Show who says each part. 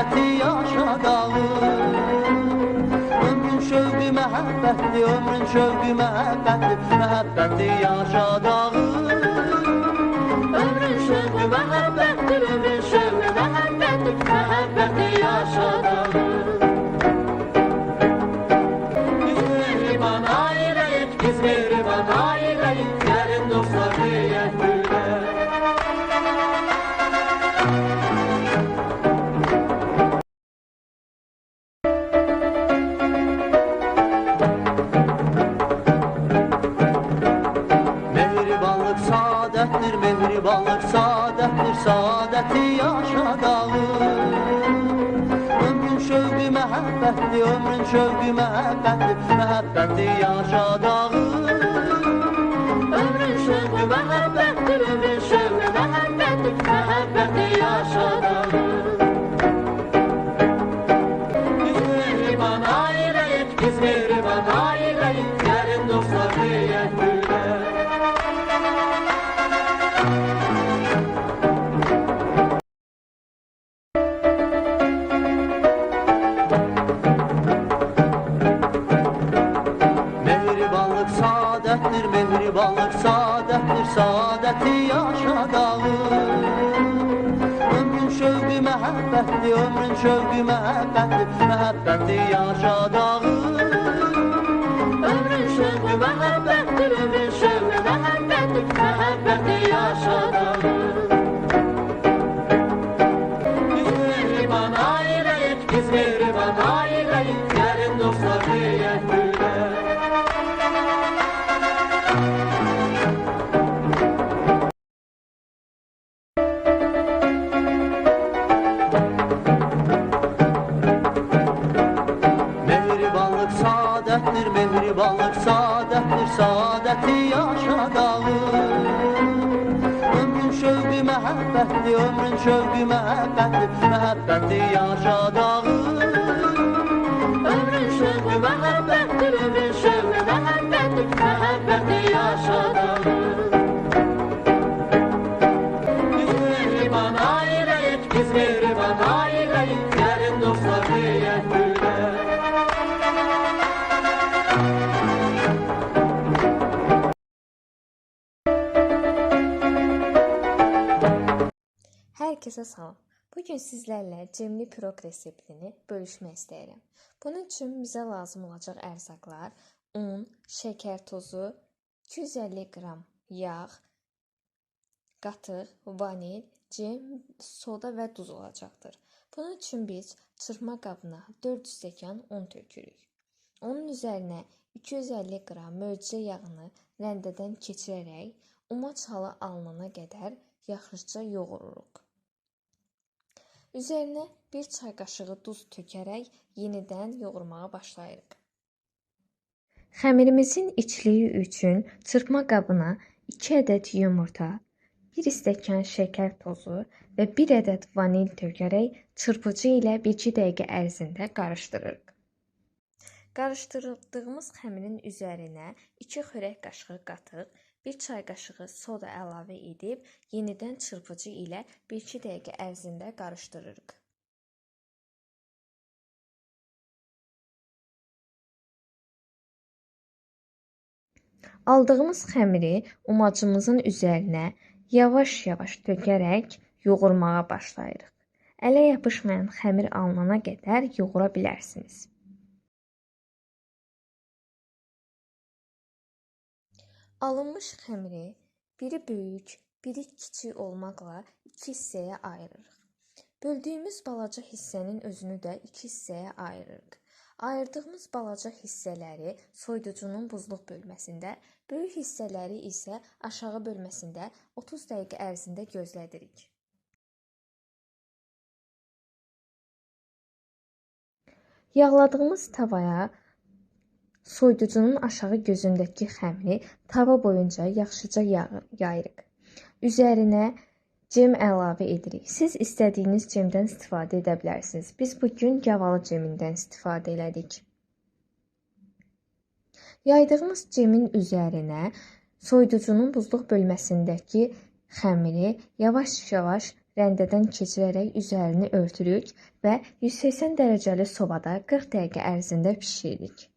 Speaker 1: saadəti yaşadalım. Ömrün şövqü məhəbbətli, ömrün şövqü məhəbbətli, məhəbbəti yaşadalım. Ömrün şövqü məhəbbətli, ömrün şövqü məhəbbətli, məhəbbəti yaşadalım. Biz mehriban ailəyik, biz mehriban ailəyik, gəlin dostlar deyək gülər. Mehribanlıq saadətdir, mehribanlıq saadətdir, saadəti yaşadalım. Ömrün şövqü məhəbbətli, ömrün şövqü məhəbbətli, məhəbbəti yaşadalım. Ömrün şövqü məhəbbətli, ömrün şövqü məhəbbətli, məhəbbəti yaşadalım. Biz mehriban ailəyik, biz mehriban ailəyik, gəlin dostlar deyək gülər. Mehribanlıq saadətdir, mehribanlıq saadətdir, saadəti yaşadalım. Ömrün şövqü məhəbbətli, ömrün şövqü məhəbbətli, məhəbbəti yaşadalım. Ömrün şövqü məhəbbətli, ömrün şövqü məhəbbətli, məhəbbəti yaşadalım. Biz mehriban ailəyik, biz mehriban ailəyik, gəlin dostlar deyək gülər. Mehribanlıq saadətdir, mehribanlıq saadətdir, saadəti yaşadalım. Ömrün şövqü məhəbbətli, ömrün şövqü məhəbbətli, məhəbbəti yaşadalım. Ömrün şövqü məhəbbətli, ömrün şövqü məhəbbətli, məhəbbəti yaşadalım. Biz mehriban ailəyik, biz mehriban ailəyik, gəlin dostlar deyək gülər.
Speaker 2: Hər kəsə salam. Bugün sizlərlə cemli piroq reseptini bölüşmək istəyirəm. Bunun üçün bizə lazım olacaq ərzaqlar: un, şəkər tozu, 250 qram yağ, qatıq, vanil, cem, soda və duz olacaqdır. Bunun üçün biz çırpma qabına 400 stəkan un tökürük. Onun üzərinə 250 qram möcüzə yağını rəndədən keçirərək umaç halı alınana qədər yaxşıca yoğururuq. Üzərinə 1 çay qaşığı duz tökərək yenidən yoğurmağa başlayırıq. Xəmirimizin içliyi üçün çırpma qabına 2 ədəd yumurta, 1 stəkan şəkər tozu və 1 ədəd vanil tökərək çırpıcı ilə 1-2 dəqiqə ərzində qarışdırırıq. Qarışdırdığımız xəmirin üzərinə 2 xörək qaşığı qatıq, 1 çay qaşığı soda əlavə edib yenidən çırpıcı ilə 1-2 dəqiqə ərzində qarışdırırıq. Aldığımız xəmiri umacımızın üzərinə yavaş-yavaş tökərək yoğurmağa başlayırıq. Ələ yapışmayan xəmir alınana qədər yoğura bilərsiniz. Alınmış xəmiri biri böyük, biri kiçik olmaqla 2 hissəyə ayırırıq. Böldüyümüz balaca hissənin özünü də 2 hissəyə ayırırıq. Ayırdığımız balaca hissələri soyuducunun buzluq bölməsində, böyük hissələri isə aşağı bölməsində 30 dəqiqə ərzində gözlədirik. Yağladığımız tavaya soyuducunun aşağı gözündəki xəmiri tava boyunca yaxşıca yayırıq. Üzərinə cem əlavə edirik. Siz istədiyiniz cemdən istifadə edə bilərsiniz. Biz bugün gavalı cemindən istifadə elədik. Yaydığımız cemin üzərinə soyuducunun buzluq bölməsindəki xəmiri yavaş-yavaş rəndədən keçirərək üzərini örtürük və 180 dərəcəli sobada 40 dəqiqə ərzində bişiririk.